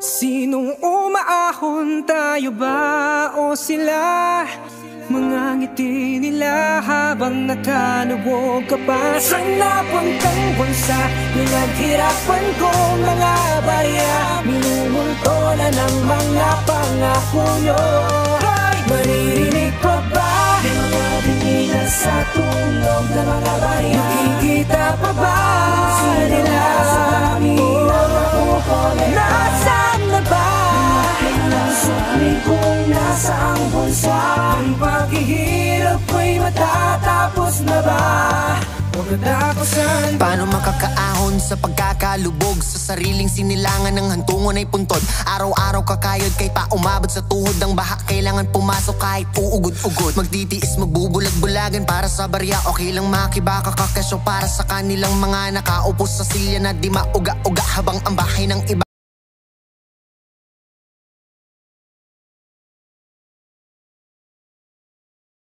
Sinong umaahon, tayo ba o sila? Mga ngiti nila habang nakalubog ka pa sa napuntang bansa. Pinaghirapan ko mga barya, minumulto na ng mga pangako nyo. Maririnig pa ba mga binila sa tulog ng mga barya? Makikita pa ba nila sa dami ng makukulit? Nasaan na ba ang sukli kung nasa ang bulsa? Ang paghihirap ko'y matatapos na ba? Paano makakaahon sa pagkakalubog sa sariling sinilangan ng hantungon ay puntod? Araw-araw kakayod kay pa umabot sa tuhod ng baha. Kailangan pumasok kahit uugod-ugod. Magtitiis, magbubulag-bulagan para sa barya. Okay lang makibaka kakasyo para sa kanilang mga nakaupo sa silya na di mauga-uga habang ang bahay ng iba